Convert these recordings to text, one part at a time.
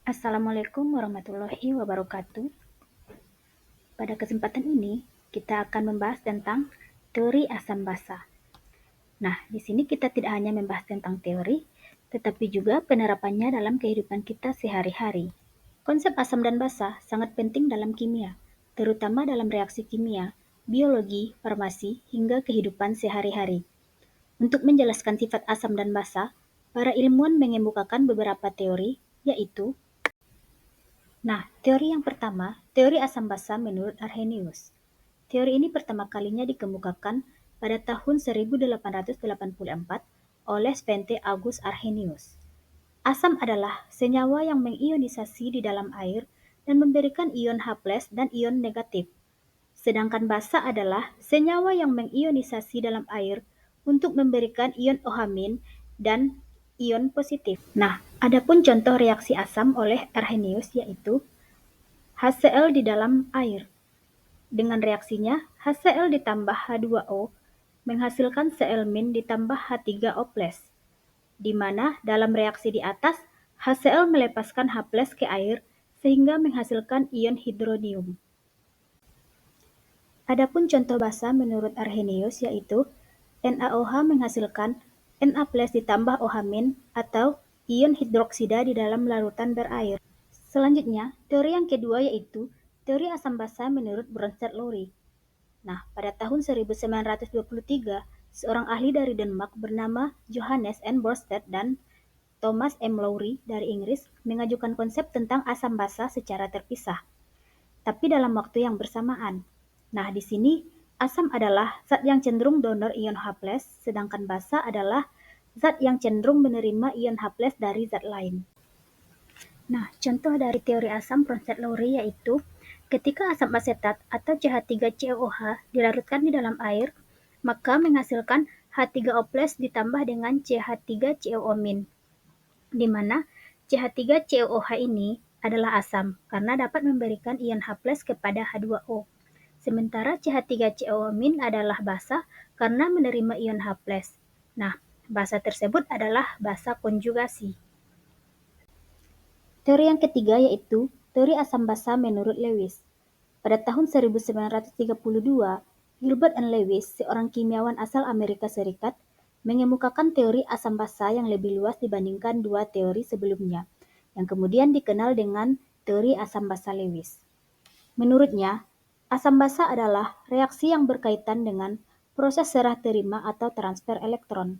Assalamualaikum warahmatullahi wabarakatuh. Pada kesempatan ini, kita akan membahas tentang teori asam basa. Nah, di sini kita tidak hanya membahas tentang teori, tetapi juga penerapannya dalam kehidupan kita sehari-hari. Konsep asam dan basa sangat penting dalam kimia, terutama dalam reaksi kimia, biologi, farmasi, hingga kehidupan sehari-hari. Untuk menjelaskan sifat asam dan basa, para ilmuwan mengemukakan beberapa teori, yaitu Nah, teori yang pertama, teori asam basa menurut Arrhenius. Teori ini pertama kalinya dikemukakan pada tahun 1884 oleh Svante August Arrhenius. Asam adalah senyawa yang mengionisasi di dalam air dan memberikan ion H+ dan ion negatif. Sedangkan basa adalah senyawa yang mengionisasi dalam air untuk memberikan ion OH- dan ion positif. Nah, adapun contoh reaksi asam oleh Arrhenius yaitu HCl di dalam air. Dengan reaksinya, HCl ditambah H2O menghasilkan Cl- ditambah H3O+, di mana dalam reaksi di atas, HCl melepaskan H+ ke air sehingga menghasilkan ion hidronium. Adapun contoh basa menurut Arrhenius yaitu NaOH menghasilkan Na+ ditambah OH- atau ion hidroksida di dalam larutan berair. Selanjutnya, teori yang kedua yaitu teori asam basa menurut Bronsted-Lowry. Nah, pada tahun 1923, seorang ahli dari Denmark bernama Johannes N. Bronsted dan Thomas M. Lowry dari Inggris mengajukan konsep tentang asam basa secara terpisah, tapi dalam waktu yang bersamaan. Nah, di sini asam adalah zat yang cenderung donor ion H+, sedangkan basa adalah zat yang cenderung menerima ion H+ dari zat lain. Nah, contoh dari teori asam Bronsted-Lowry yaitu ketika asam asetat atau CH3COOH dilarutkan di dalam air, maka menghasilkan H3O+ ditambah dengan CH3COO-, di mana CH3COOH ini adalah asam karena dapat memberikan ion H+ kepada H2O. Sementara CH3COO- adalah basa karena menerima ion H+. Nah, basa tersebut adalah basa konjugasi. Teori yang ketiga yaitu teori asam basa menurut Lewis. Pada tahun 1932, Gilbert and Lewis, seorang kimiawan asal Amerika Serikat, mengemukakan teori asam basa yang lebih luas dibandingkan dua teori sebelumnya, yang kemudian dikenal dengan teori asam basa Lewis. Menurutnya, asam basa adalah reaksi yang berkaitan dengan proses serah terima atau transfer elektron.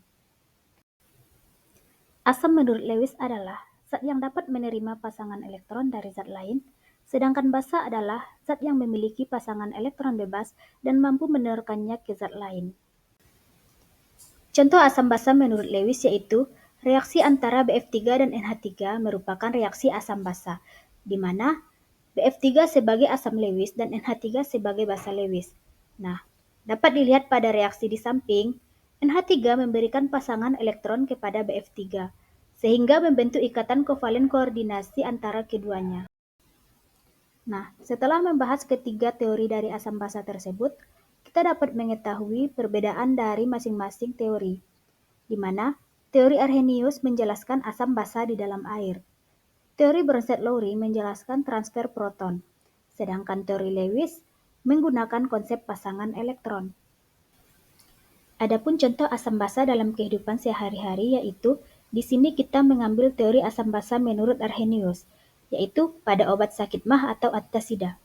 Asam menurut Lewis adalah zat yang dapat menerima pasangan elektron dari zat lain, sedangkan basa adalah zat yang memiliki pasangan elektron bebas dan mampu menukarkannya ke zat lain. Contoh asam basa menurut Lewis yaitu reaksi antara BF3 dan NH3 merupakan reaksi asam basa, di mana BF3 sebagai asam Lewis dan NH3 sebagai basa Lewis. Nah, dapat dilihat pada reaksi di samping, NH3 memberikan pasangan elektron kepada BF3, sehingga membentuk ikatan kovalen koordinasi antara keduanya. Nah, setelah membahas ketiga teori dari asam basa tersebut, kita dapat mengetahui perbedaan dari masing-masing teori, di mana teori Arrhenius menjelaskan asam basa di dalam air. Teori Bronsted-Lowry menjelaskan transfer proton, sedangkan teori Lewis menggunakan konsep pasangan elektron. Adapun contoh asam basa dalam kehidupan sehari-hari yaitu di sini kita mengambil teori asam basa menurut Arrhenius, yaitu pada obat sakit mah atau antasida.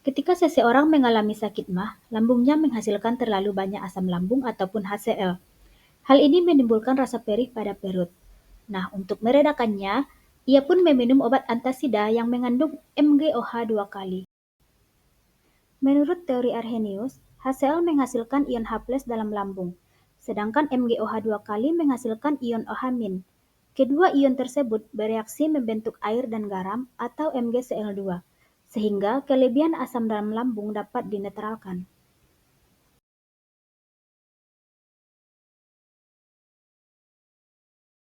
Ketika seseorang mengalami sakit mah, lambungnya menghasilkan terlalu banyak asam lambung ataupun HCl. Hal ini menimbulkan rasa perih pada perut. Nah, untuk meredakannya, ia pun meminum obat antasida yang mengandung MgOH 2 kali. Menurut teori Arrhenius, HCl menghasilkan ion H+ dalam lambung, sedangkan MgOH 2 kali menghasilkan ion OH-. Kedua ion tersebut bereaksi membentuk air dan garam atau MgCl2, sehingga kelebihan asam dalam lambung dapat dinetralkan.